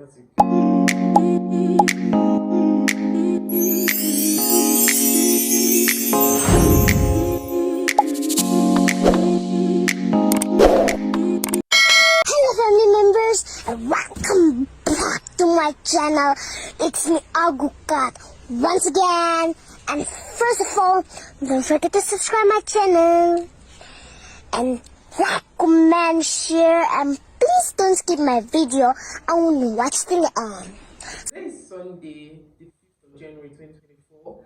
chaotic. Hello family members and welcome back to my channel. It's me Abuja once again, and first of all, don't forget to subscribe my channel and like, comment, share, and please don't skip my video. I want to watch till the end. Today is Sunday, the 5th of January 2024.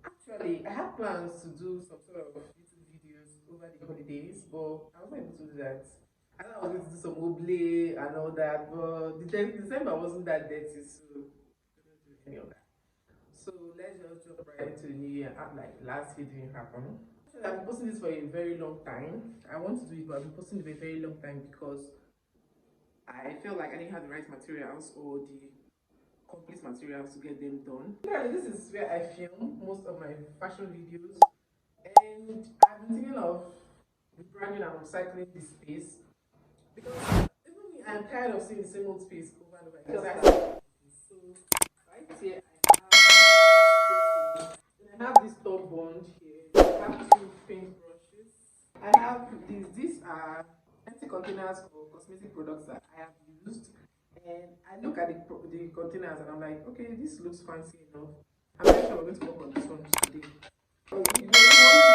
Actually, I had plans to do some sort of YouTube videos over the holidays, but I wasn't able to do that. I thought I was going to do some oblate and all that, but December wasn't that dirty, so I couldn't do any of that. So let's just jump right into the new year and act like last year didn't happen. Actually, I've been posting this for a very long time. I want to do it, but I've been posting it for a very long time because I felt like I didn't have the right materials or the complete materials to get them done. This is where I film most of my fashion videos, and I've been thinking of rebranding and recycling this space because even me, I'm tired of seeing the same old space over and over again. So right here I have this top bond here. I have two paint brushes. I have these are empty containers for cosmetic products that I have used. And I look at the containers and I'm like, okay, this looks fancy enough. I'm very sure we're going to work on this one today. So if you know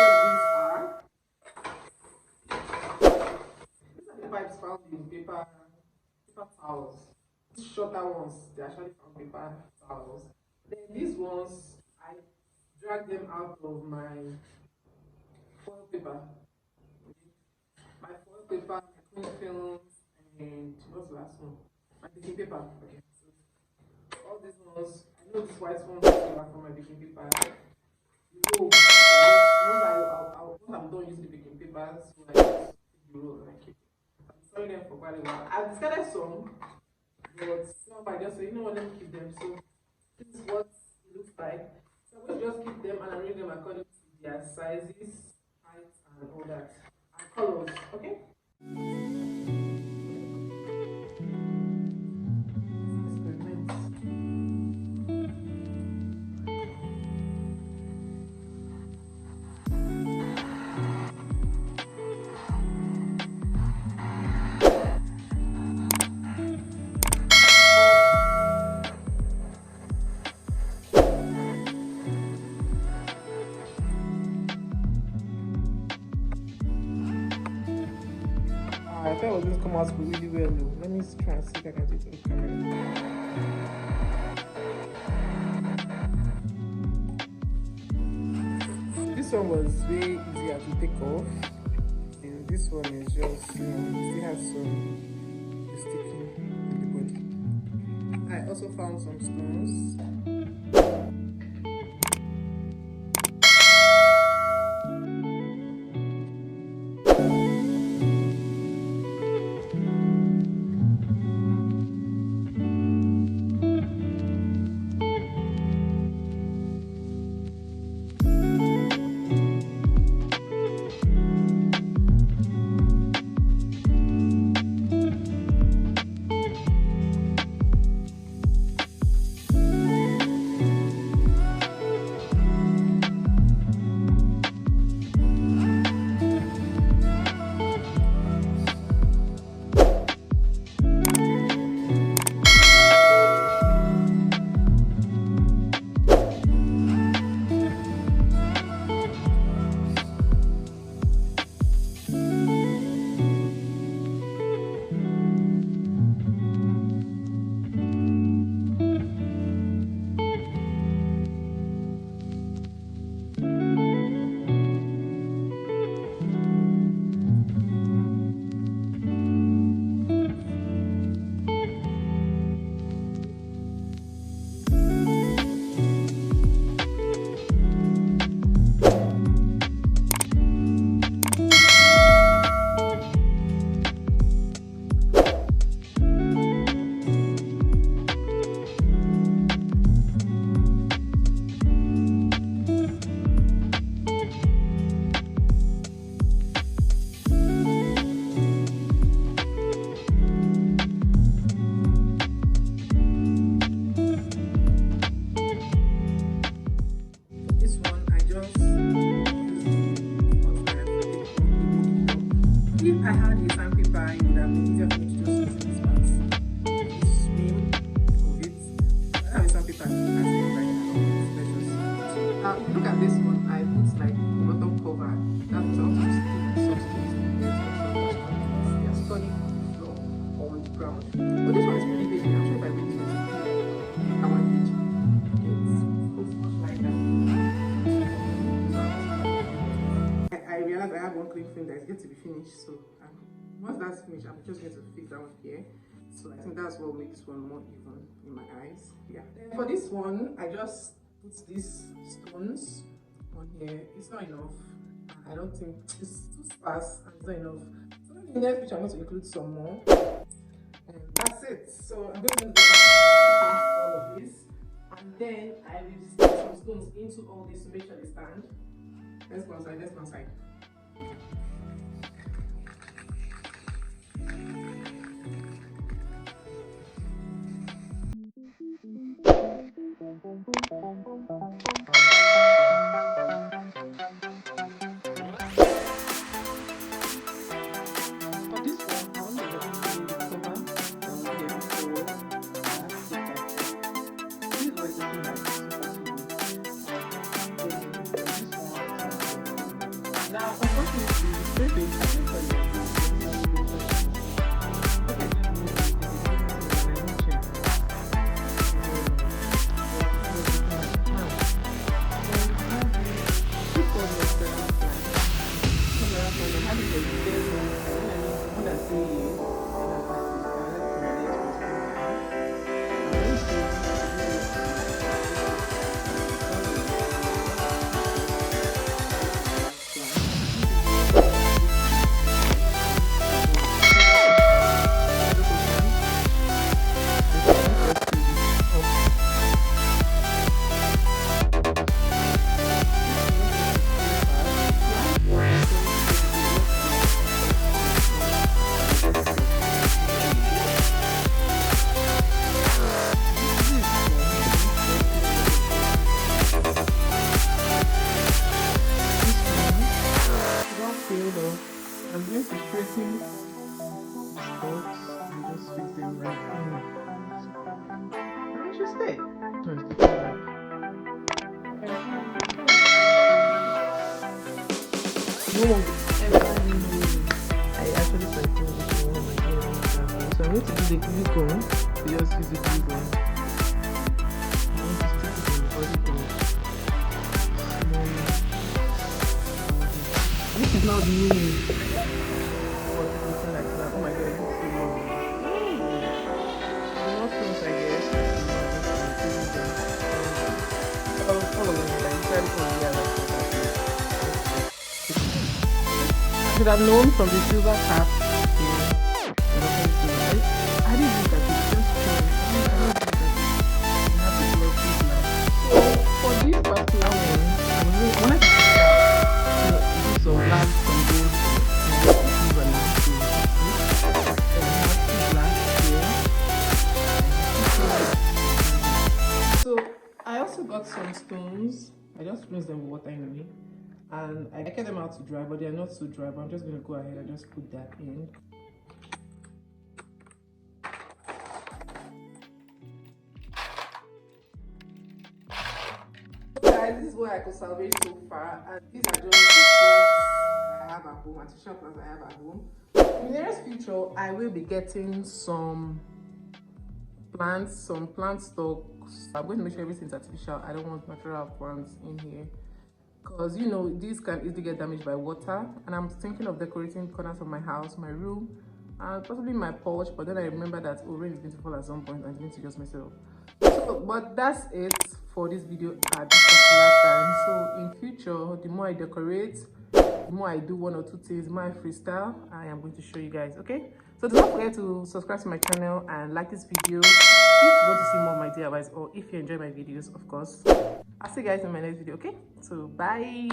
what these are the pipes found in paper towels. These shorter ones, they actually found paper towels. Then these ones, I drag them out of my foil paper. My foil paper, my cling films, and what's the last one? My baking paper. Okay, so all these ones, I know this white one are from my baking paper. Roll. Once I'm done using the baking paper, so I just take the roll and I keep it. I'm storing them for quite a while. I've discarded some, but some I just say, you know what, let me keep them. So this is what it looks like. So I'm going to just keep them and arrange them according to their sizes, heights, and all that, and colors. Okay. I thought it was going to come out really well though. Let me try and see if I can do it on camera. This one was way easier to take off. And this one is just, still has some sticking in the body. I also found some stones. If I had a sandpaper, it would have been easier for me to just use this part. Swim of it. I have a sandpaper. Look at this one. I put like the bottom cover. That's how to stick some stones in there. They are sturdy on the floor or on the ground. But this one is pretty big. I'm sure if I wait to it, I want it. It's much like that. I realized I have one clean film that is yet to be finished. So once that's finished, I'm just going to fix that one here. So I think that's what will make this one more even in my eyes. Yeah. Then for this one, I just put these stones on here. It's not enough. I don't think it's too sparse and it's not enough. So in the next picture, I'm going to include some more. And that's it. So I'm going to do all of this. And then I will stick some stones into all this to make sure they stand. Let's go outside. Let's go outside. Now, unfortunately, maybe I think for you. I'm going to straighten the spots and just fix them right in. And it should stay. No, it's looking like. No, I actually started this one of my earrings. So I'm going to do the glue gun. So just use the glue gun. I'm going to stick it in the body of this is not the earring. Like that. Oh my god, it's so long. The more stones I guess. All of them, like, try to I should have known from the silver cap here. I didn't think that it's just true. I have the gloves now. So for this particular one, I'm going to do some black, some gold, and silver now. So I also got some stones. I just rinse them with water anyway, and I get them out to dry, but they are not so dry. But I'm just going to go ahead and just put that in. Guys, this is what I could salvage so far, and these are just the plants I have at home, artificial plants I have at home. In the nearest future, I will be getting some plants, some plant stocks. I'm going to make sure everything's artificial. I don't want natural plants in here because you know these can easily get damaged by water. And I'm thinking of decorating corners of my house, my room, and possibly my porch. But then I remember that rain is going to fall at some point and it's going to just mess it up. So, but that's it for this video at this particular time. So in future, the more I decorate, the more I do one or two things, my freestyle, I am going to show you guys. Okay, so do not forget to subscribe to my channel and like this video if you want to see more of my DIYs, or if you enjoy my videos, of course. I'll see you guys in my next video. Okay, so bye.